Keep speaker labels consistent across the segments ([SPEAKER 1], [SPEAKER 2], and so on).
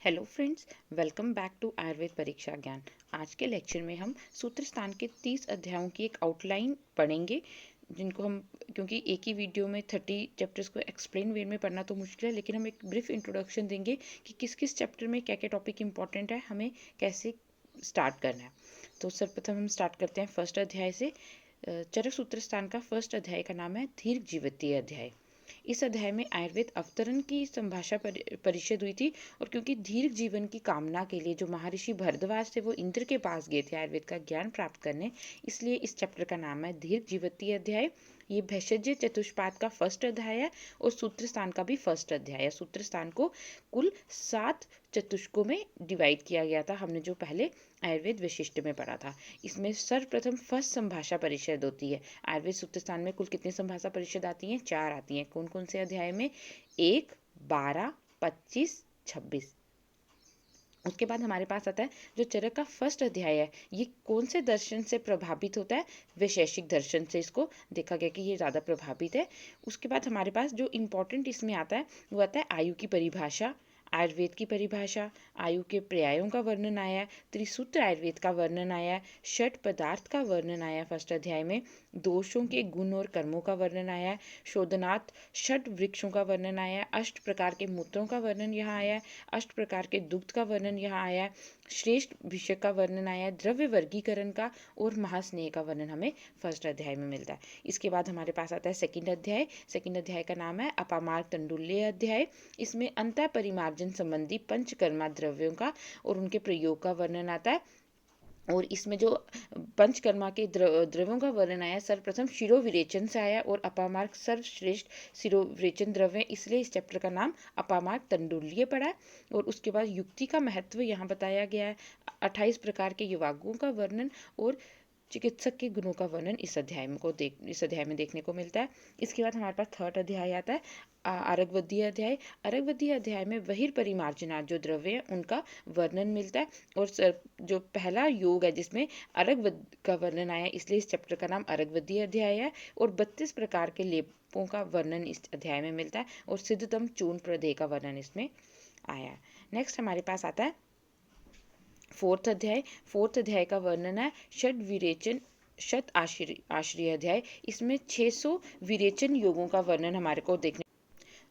[SPEAKER 1] Hello friends, welcome back to Ayurved Pariksha Gyan. आज के lecture में हम सूत्र स्थान के 30 अध्यायों की एक आउटलाइन पढ़ेंगे, जिनको हम क्योंकि एक ही वीडियो में 30 चैप्टर्स को एक्सप्लेन वे में पढ़ना तो मुश्किल है, लेकिन हम एक ब्रीफ इंट्रोडक्शन देंगे कि किस किस चैप्टर में क्या क्या टॉपिक इंपॉर्टेंट है, हमें कैसे स्टार्ट करना है। तो सर्वप्रथम हम स्टार्ट करते हैं फर्स्ट अध्याय से। चरक सूत्र स्थान का फर्स्ट अध्याय का नाम है दीर्घ जीवितीय अध्याय। इस अध्याय में आयुर्वेद अवतरण की संभाषा परिषद हुई थी, और क्योंकि दीर्घ जीवन की कामना के लिए जो महर्षि भरद्वाज थे वो इंद्र के पास गए थे आयुर्वेद का ज्ञान प्राप्त करने, इसलिए इस चैप्टर का नाम है दीर्घ जीवितीय अध्याय। ये भेषज चतुष्पाद का फर्स्ट अध्याय है और सूत्र स्थान का भी फर्स्ट अध्याय है। सूत्र स्थान को कुल 7 चतुष्कों में डिवाइड किया गया था, हमने जो पहले आयुर्वेद विशिष्ट में पढ़ा था। इसमें सर्वप्रथम फर्स्ट संभाषा परिषद होती है। आयुर्वेद सूत्र स्थान में कुल कितनी संभाषा परिषद आती हैं? 4 आती हैं। कौन कौन से अध्याय में? 1, 12, 25, 26। उसके बाद हमारे पास आता है जो चरक का फर्स्ट अध्याय है, ये कौन से दर्शन से प्रभावित होता है? वैशेषिक दर्शन से इसको देखा गया कि ये ज़्यादा प्रभावित है। उसके बाद हमारे पास जो इम्पोर्टेंट इसमें आता है वो आता है आयु की परिभाषा, आयुर्वेद की परिभाषा, आयु के पर्यायों का वर्णन आया है, त्रिसूत्र आयुर्वेद का वर्णन आया है, षट पदार्थ का वर्णन आया है फर्स्ट अध्याय में, दोषों के गुण और कर्मों का वर्णन आया है, शोधनात् षट वृक्षों का वर्णन आया है, अष्ट प्रकार के मूत्रों का वर्णन यहाँ आया है, अष्ट प्रकार के दुग्ध का वर्णन यहाँ आया है, श्रेष्ठ भिषक का वर्णन आया है, द्रव्य वर्गीकरण का और महास्नेह का वर्णन हमें फर्स्ट अध्याय में मिलता है। इसके बाद हमारे पास आता है सेकंड अध्याय। सेकंड अध्याय का नाम है अपामार्ग तंडुल्य अध्याय। इसमें अंतः परिमार्जन संबंधी पंचकर्मा द्रव्यों का और उनके प्रयोग का वर्णन आता है। और इसमें जो पंचकर्मा के द्रव्यों का वर्णन आया, सर्वप्रथम शिरोविरेचन से आया और अपामार्ग सर्वश्रेष्ठ शिरोविरेचन द्रव्य, इसलिए इस चैप्टर का नाम अपामार्ग तंडुल्य पड़ा है। और उसके बाद युक्ति का महत्व यहाँ बताया गया है, 28 प्रकार के युवागों का वर्णन और चिकित्सक के गुणों का वर्णन इस अध्याय में देखने को मिलता है। इसके बाद हमारे पास थर्ड अध्याय आता है आरगवदीय अध्याय। आरगवदीय अध्याय में बहिर्परिमार्जनात् जो द्रव्य है उनका वर्णन मिलता है, और जो पहला योग है जिसमें अरगवद का वर्णन आया है, इसलिए इस चैप्टर का नाम अरगवदीय अध्याय है। और 32 प्रकार के लेपों का वर्णन इस अध्याय में मिलता है, और सिद्धतम चूर्ण प्रदेय का वर्णन इसमें आया है। नेक्स्ट हमारे पास आता है फोर्थ अध्याय। फोर्थ अध्याय का वर्णन है षड विरेचन शत आश्रय अध्याय। इसमें 600 विरेचन योगों का वर्णन हमारे को देखने,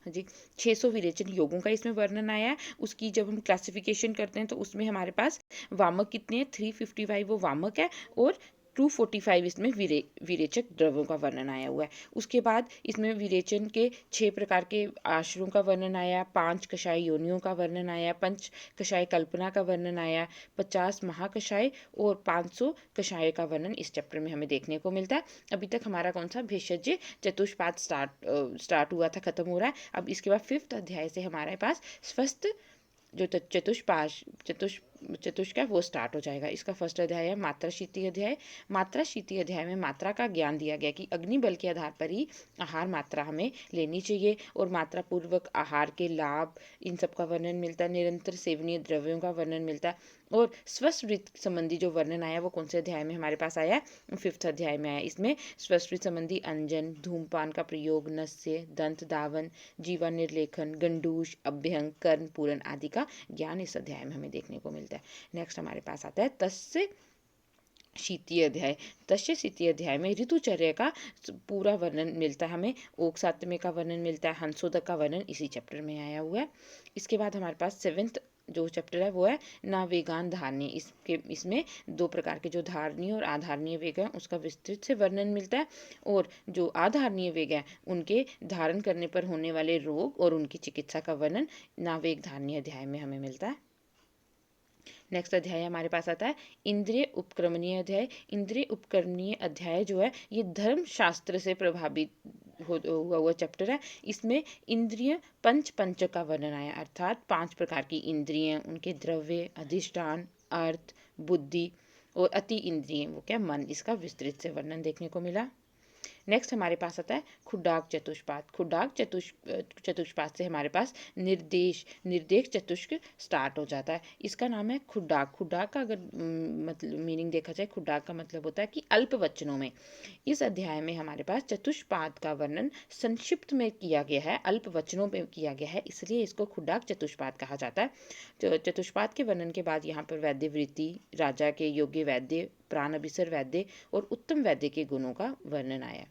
[SPEAKER 1] हाँ जी, 600 विरेचन योगों का इसमें वर्णन आया है। उसकी जब हम क्लासिफिकेशन करते हैं तो उसमें हमारे पास वामक कितने हैं? 355 वो वामक है, और 245 इसमें विरेचक द्रव्यों का वर्णन आया हुआ है। उसके बाद इसमें विरेचन के 6 प्रकार के आश्रयों का वर्णन आया, 5 कषाय योनियों का वर्णन आया, 5 कषाय कल्पना का वर्णन आया, 50 महाकषाय और 500 कषाय का वर्णन इस चैप्टर में हमें देखने को मिलता है। अभी तक हमारा कौन सा भेषज चतुष्पाद स्टार्ट हुआ था, खत्म हो रहा है। अब इसके बाद फिफ्थ अध्याय से हमारे पास स्वस्थ जो चतुष्क है वो स्टार्ट हो जाएगा। इसका फर्स्ट अध्याय है मात्रा शीति अध्याय। मात्रा शीति अध्याय में मात्रा का ज्ञान दिया गया कि अग्नि बल के आधार पर ही आहार मात्रा हमें लेनी चाहिए, और मात्रा पूर्वक आहार के लाभ इन सब का वर्णन मिलता है। निरंतर सेवनीय द्रव्यों का वर्णन मिलता है, और स्वस्वृत संबंधी जो वर्णन आया वो कौन से अध्याय में हमारे पास आया? फिफ्थ अध्याय में आया। इसमें स्वस्वृत संबंधी अंजन, धूमपान का प्रयोग, नस्य, दंत दावन, जीवा निर्लेखन, गंडूष, अभ्यंग, कर्ण पूरण आदि का ज्ञान इस अध्याय में हमें देखने को मिलता है। नेक्स्ट हमारे पास आता है तस्य शीतीय अध्याय। तस्य शीतीय अध्याय में ऋतुचर्या का पूरा वर्णन मिलता है हमें, ओक सातम्य का वर्णन मिलता है, हंसोदक का वर्णन इसी चैप्टर में आया हुआ है। इसके बाद हमारे पास सेवेंथ जो चैप्टर है वो है नावेगान धारणी। इसमें 2 प्रकार के जो धारणीय और आधारणीय वेग हैं उसका विस्तृत से वर्णन मिलता है, और जो आधारणीय वेग हैं उनके धारण करने पर होने वाले रोग और उनकी चिकित्सा का वर्णन नावेग धारणीय अध्याय में हमें मिलता है। नेक्स्ट अध्याय हमारे पास आता है इंद्रिय उपक्रमणीय अध्याय। इंद्रिय उपक्रमणीय अध्याय जो है ये धर्म शास्त्र से प्रभावित हुआ हुआ चैप्टर है। इसमें इंद्रिय पंच का वर्णन आया, अर्थात 5 प्रकार की इंद्रिय, उनके द्रव्य, अधिष्ठान, अर्थ, बुद्धि और अति इंद्रिय वो क्या मन, इसका विस्तृत से वर्णन देखने को मिला। नेक्स्ट हमारे पास आता है खुड्डाक चतुष्पाद। खुड्डाक चतुष्पाद से हमारे पास निर्देश चतुष्क स्टार्ट हो जाता है। इसका नाम है खुड्डाक। खुड्डाक का अगर मतलब मीनिंग देखा जाए, खुड्डाक का मतलब होता है कि अल्प वचनों में। इस अध्याय में हमारे पास चतुष्पाद का वर्णन संक्षिप्त में किया गया है, अल्प वचनों में किया गया है, इसलिए इसको खुड्डाक चतुष्पाद कहा जाता है। तो चतुष्पाद के वर्णन के बाद यहाँ पर वैद्य वृत्ति, राजा के योग्य वैद्य, प्राण अभिसर वैद्य और उत्तम वैद्य के गुणों का वर्णन आया।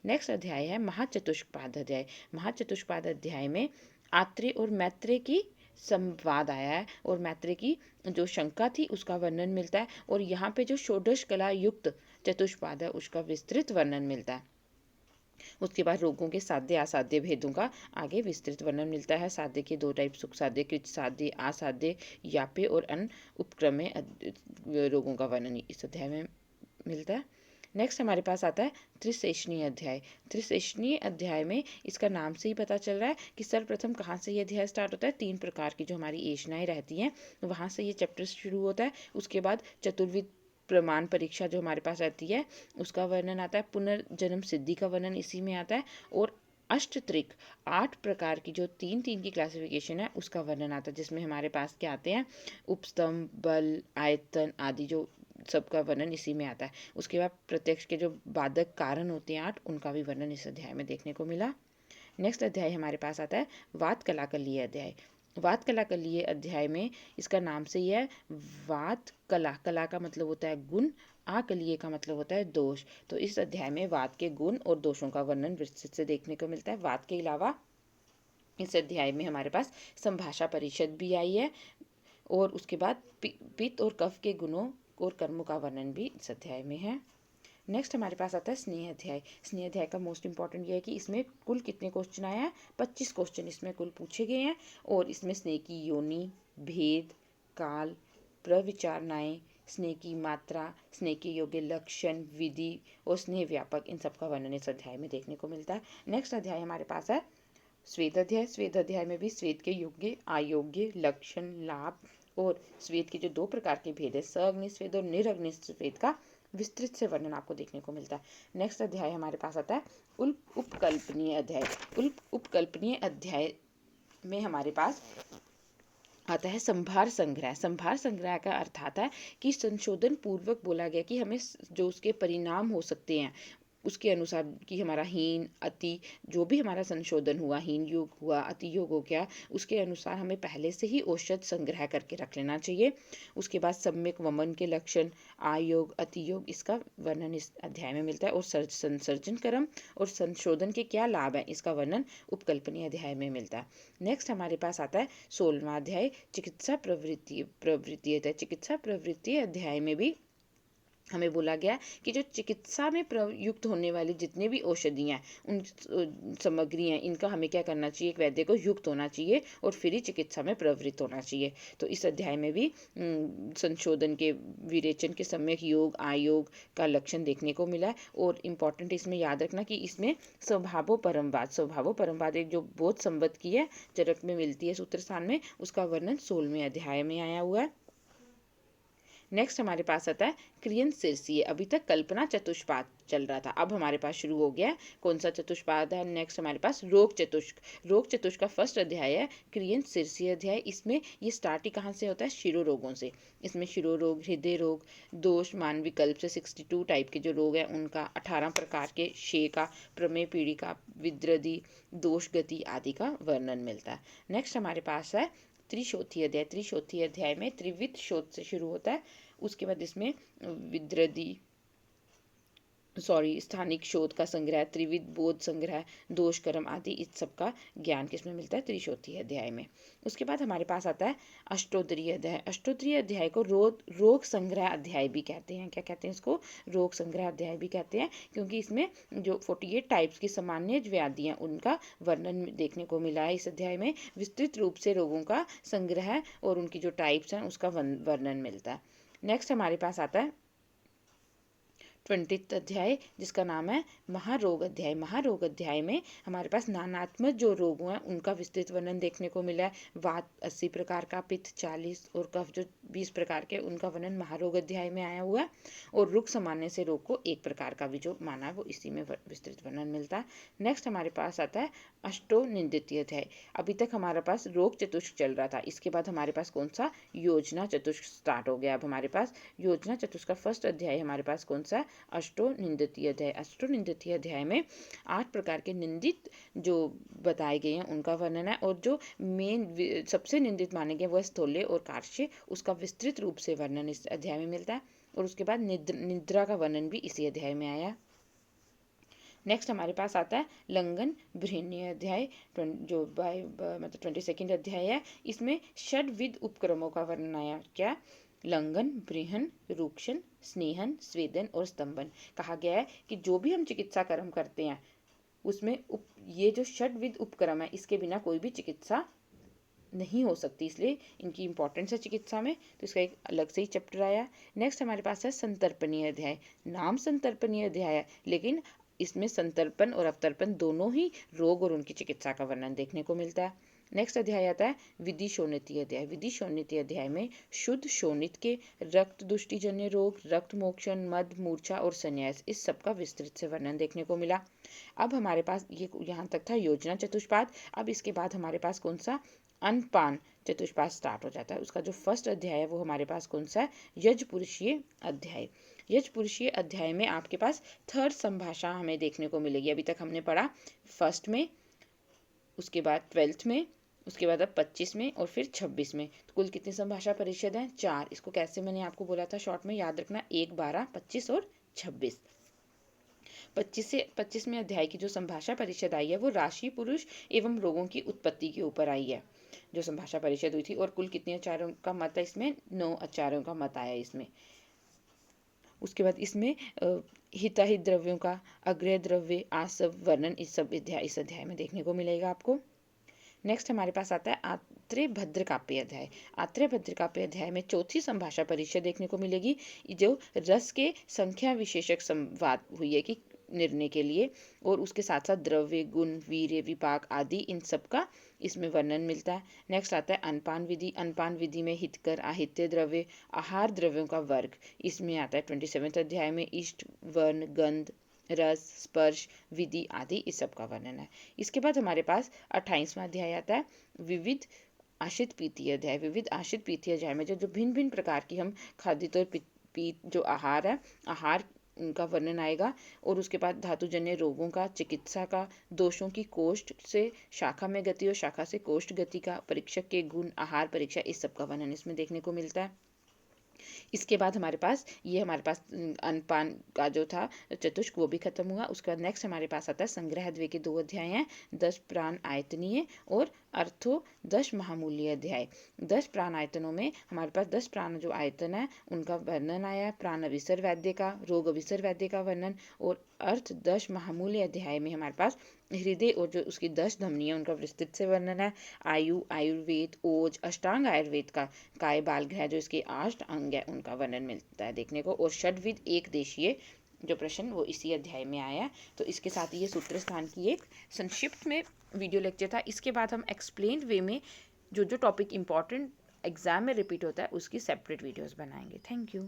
[SPEAKER 1] नेक्स्ट अध्याय है महाचतुष्पाद अध्याय। महाचतुष्पाद अध्याय में आत्रेय और मैत्रेय की संवाद आया है और मैत्रेय की जो शंका थी उसका वर्णन मिलता है, और यहाँ पे जो षोडश कला युक्त चतुष्पाद है उसका विस्तृत वर्णन मिलता है। उसके बाद रोगों के साध्य असाध्य भेदों का आगे विस्तृत वर्णन मिलता है। साध्य के दो टाइप, सुख साध्य, कृच साध्य, असाध्य, यापे और अन्य उपक्रम में रोगों का वर्णन इस अध्याय में मिलता है। नेक्स्ट हमारे पास आता है त्रिशेषणीय अध्याय। त्रिशेषणीय अध्याय में इसका नाम से ही पता चल रहा है कि सर्वप्रथम कहाँ से ये अध्याय स्टार्ट होता है। 3 प्रकार की जो हमारी एषणाएं रहती हैं वहाँ से ये चैप्टर शुरू होता है। उसके बाद चतुर्विध प्रमाण परीक्षा जो हमारे पास रहती है उसका वर्णन आता है। पुनर्जन्म सिद्धि का वर्णन इसी में आता है, और अष्टत्रिक 8 प्रकार की जो 3-3 की क्लासिफिकेशन है उसका वर्णन आता है, जिसमें हमारे पास क्या आते हैं, उपस्तंभ, बल, आयतन आदि जो सबका वर्णन इसी में आता है। उसके बाद प्रत्यक्ष के जो बाधक कारण होते हैं 8, उनका भी वर्णन इस अध्याय में देखने को मिला। नेक्स्ट अध्याय हमारे पास आता है वात कलाकलीय अध्याय। वात कलाकलीय अध्याय में इसका नाम से ही है वात कला। कला का मतलब होता है गुण, आकलीय का मतलब होता है दोष। तो इस अध्याय में वात के गुण और दोषों का वर्णन विस्तृत से देखने को मिलता है। वात के अलावा इस अध्याय में हमारे पास संभाषा परिषद भी आई है, और उसके बाद पित्त और कफ के गुणों और कर्मों का वर्णन भी इस अध्याय में है। नेक्स्ट हमारे पास आता है स्नेह अध्याय। स्नेह अध्याय का मोस्ट इंपॉर्टेंट ये है कि इसमें कुल कितने क्वेश्चन आए हैं, 25 क्वेश्चन इसमें कुल पूछे गए हैं, और इसमें स्नेह की योनि, भेद, काल, प्रविचारणाएं, स्नेह की मात्रा, स्नेह के योग्य लक्षण, विधि और स्नेह व्यापक, इन सब का वर्णन इस अध्याय में देखने को मिलता है। नेक्स्ट अध्याय हमारे पास है स्वेद अध्याय। स्वेद अध्याय में भी स्वेद के योग्य, अयोग्य, लक्षण, लाभ और स्वेद के जो 2 प्रकार के भेद है, सअग्नि स्वेद और निरग्नि स्वेद का विस्तृत से वर्णन आपको देखने को मिलता है। नेक्स्ट अध्याय हमारे पास आता है उपकल्पनीय अध्याय। उपकल्पनीय अध्याय में हमारे पास आता है संभार संग्रह। संभार संग्रह का अर्थ आता है कि संशोधन पूर्वक बोला गया कि हमें जो उसके परिणाम हो सकते हैं उसके अनुसार कि हमारा हीन अति जो भी हमारा संशोधन हुआ, हीन योग हुआ, अति योग हो गया, उसके अनुसार हमें पहले से ही औषध संग्रह करके रख लेना चाहिए। उसके बाद सम्यक वमन के लक्षण, आयोग, अति योग, इसका वर्णन इस अध्याय में मिलता है, और संसर्जन कर्म और संशोधन के क्या लाभ हैं इसका वर्णन उपकल्पनीय अध्याय में मिलता है। नेक्स्ट हमारे पास आता है 16वां अध्याय चिकित्सा प्रवृत्ति अध्याय। चिकित्सा प्रवृत्ति अध्याय में भी हमें बोला गया कि जो चिकित्सा में प्रयुक्त होने वाली जितने भी औषधियाँ उन सामग्री हैं इनका हमें क्या करना चाहिए, एक वैद्य को युक्त होना चाहिए और फिर ही चिकित्सा में प्रवृत्त होना चाहिए। तो इस अध्याय में भी संशोधन के, विरेचन के सम्यक योग, आयोग का लक्षण देखने को मिला है। और इम्पॉर्टेंट इसमें याद रखना कि इसमें स्वभावो परमवाद एक जो बोध संबंध की है चरक में मिलती है सूत्र स्थान में, उसका वर्णन 16वें अध्याय में आया हुआ है। नेक्स्ट हमारे पास आता है क्रियन शीर्षीय। अभी तक कल्पना चतुष्पाद चल रहा था, अब हमारे पास शुरू हो गया कौन सा चतुष्पाद है, नेक्स्ट हमारे पास रोग चतुष्क। रोग चतुष्क का फर्स्ट अध्याय है क्रियन शीर्षीय अध्याय। इसमें ये स्टार्ट ही कहाँ से होता है, शिरो रोगों से। इसमें शिरो रोग, हृदय रोग, दोष, मान विकल्प से 62 टाइप के जो रोग हैं उनका, 18 प्रकार के क्षय का, प्रमेय पीड़िका, विद्रदी, दोष गति आदि का वर्णन मिलता है। नेक्स्ट हमारे पास है त्रिशोथी अध्याय। त्रिशोथी अध्याय में त्रिविध शोध से शुरू होता है। उसके बाद इसमें स्थानिक शोध का संग्रह, त्रिविध बोध संग्रह, दोष कर्म आदि इस सब का ज्ञान किसमें मिलता है, त्रिशोथी अध्याय में। उसके बाद हमारे पास आता है अष्टोत्तरीय अध्याय। अष्टोत्तरीय अध्याय को रोग संग्रह अध्याय भी कहते हैं। क्या कहते हैं इसको, रोग संग्रह अध्याय भी कहते हैं, क्योंकि इसमें जो 48 टाइप्स की सामान्य व्याधियां उनका वर्णन देखने को मिला है। इस अध्याय में विस्तृत रूप से रोगों का संग्रह और उनकी जो टाइप्स हैं उसका वर्णन मिलता है। नेक्स्ट हमारे पास आता है 20 अध्याय जिसका नाम है महारोग अध्याय। महारोग अध्याय में हमारे पास नानात्मक जो रोग हैं उनका विस्तृत वर्णन देखने को मिला है। वात 80 प्रकार का, पित्त 40 और कफ जो 20 प्रकार के, उनका वर्णन महारोग अध्याय में आया हुआ है। और रुक सामान्य से रोग को 1 प्रकार का भी जो माना है वो इसी में विस्तृत वर्णन मिलता है। नेक्स्ट हमारे पास आता है अष्टोनिंदित्य अध्याय। अभी तक हमारे पास रोग चतुष्क चल रहा था, इसके बाद हमारे पास कौन सा योजना चतुष्क स्टार्ट हो गया। अब हमारे पास योजना चतुष्क का फर्स्ट अध्याय हमारे पास कौन सा, अष्टोनिंदित्य अध्याय। अष्टोनिंदित्य अध्याय में 8 प्रकार के निंदित जो बताए गए हैं उनका वर्णन है, और जो मेन सबसे निंदित माने गए वह स्थूल्य और कार्श्य, उसका विस्तृत रूप से वर्णन इस अध्याय में मिलता है। और उसके बाद निद्रा का वर्णन भी इसी अध्याय में आया। नेक्स्ट हमारे पास आता है लंघन बृहन्य अध्याय, जो मतलब 22 अध्याय है। इसमें षड्विध उपक्रमों का वर्णन आया। क्या, लंघन, बृहन, रूक्षण, स्नेहन, स्वेदन और स्तंभन। कहा गया है कि जो भी हम चिकित्सा कर्म करते हैं उसमें ये जो षड्विध उपक्रम है इसके बिना कोई भी चिकित्सा नहीं हो सकती, इसलिए इनकी इंपॉर्टेंस है चिकित्सा में, तो इसका एक अलग से ही चैप्टर आया। नेक्स्ट हमारे पास है संतर्पणीय अध्याय। नाम संतर्पणीय अध्याय है, लेकिन इसमें संतर्पण और अवतर्पण दोनों ही रोग और उनकी चिकित्सा का वर्णन देखने को मिलता है। नेक्स्ट अध्याय आता है विधि शोणितीय अध्याय। विधि शोणितीय अध्याय में शुद्ध शोणित के रक्त दुष्टिजन्य रोग, रक्त मोक्षण, मद, मूर्छा और संन्यास, इस सब का विस्तृत से वर्णन देखने को मिला। अब हमारे पास ये यहाँ तक था योजना चतुष्पाद। अब इसके बाद हमारे पास कौन सा, अनपान चतुष्पाद स्टार्ट हो जाता है। उसका जो फर्स्ट अध्याय है वो हमारे पास कौन सा है, यजपुरुषीय अध्याय। यजपुरुषीय अध्याय में आपके पास थर्ड संभाषा हमें देखने को मिलेगी। अभी तक हमने पढ़ा फर्स्ट में, उसके बाद 12th में, उसके बाद अब 25 में और फिर 26 में। तो कुल कितनी संभाषा परिषद हैं, 4। इसको कैसे मैंने आपको बोला था शॉर्ट में याद रखना, 1, 12, 25 और 26। 25वें अध्याय की जो संभाषा परिषद आई है वो राशि पुरुष एवं रोगों की उत्पत्ति के ऊपर आई है, जो संभाषा परिषद हुई थी। और कुल कितने आचार्यों का मत है इसमें, 9 आचार्यों का मत आया इसमें। उसके बाद इसमें हिताहित द्रव्यों का, अग्रय द्रव्य, आसव वर्णन, इस अध्याय में देखने को मिलेगा आपको। नेक्स्ट हमारे पास आता है आत्रेय भद्रकाव्य अध्याय। आत्रेय भद्रकाव्य अध्याय में चौथी संभाषा परिषद देखने को मिलेगी, जो रस के संख्या विशेषक संवाद हुई है कि निर्णय के लिए, और उसके साथ साथ द्रव्य, गुण, वीर्य, विपाक आदि इन सब का इसमें वर्णन मिलता है। नेक्स्ट आता है अनपान विधि। अनपान विधि में हितकर, आहित्य द्रव्य, आहार द्रव्यों का वर्ग इसमें आता है। 27वें अध्याय में इष्ट, वर्ण, गंध, रस, स्पर्श, विधि आदि इस सब का वर्णन है। इसके बाद हमारे पास 28वां अध्याय आता है विविध आश्रित पीतीय अध्याय। विविध आश्रित पीतीय अध्याय में जो भिन्न भिन्न प्रकार की हम खाद्य और पीत जो आहार है, आहार उनका वर्णन आएगा। और उसके बाद धातुजन्य रोगों का, चिकित्सा का, दोषों की कोष्ठ से शाखा में गति और शाखा से कोष्ठ गति का, परीक्षक के गुण, आहार परीक्षा, इस सब का वर्णन इसमें देखने को मिलता है। इसके बाद हमारे पास अनपान का जो था चतुष्क वो भी खत्म हुआ। उसके बाद नेक्स्ट हमारे पास आता है संग्रह द्वय के 2 अध्याय हैं, 10 प्राण आयतनीय और अर्थो 10 महामूल्य अध्याय। 10 प्राण आयतनों में हमारे पास 10 प्राण जो आयतन है उनका वर्णन आया, प्राण अविसर वैद्य का, रोग अविसर वैद्य का वर्णन, और अर्थ 10 महामूल्य अध्याय में हमारे पास हृदय और जो उसकी 10 धमनियां उनका विस्तृत से वर्णन है। आयु, आयुर्वेद, ओज, अष्टांग आयुर्वेद का, काय बाल ग्रह जो इसके 8 अंग है उनका वर्णन मिलता है देखने को, और षड्विध एक देशीय जो प्रश्न वो इसी अध्याय में आया। तो इसके साथ ही ये सूत्र स्थान की एक संक्षिप्त में वीडियो लेक्चर था। इसके बाद हम एक्सप्लेन्ड वे में जो टॉपिक इंपॉर्टेंट एग्जाम में रिपीट होता है उसकी सेपरेट वीडियोस बनाएंगे। Thank you.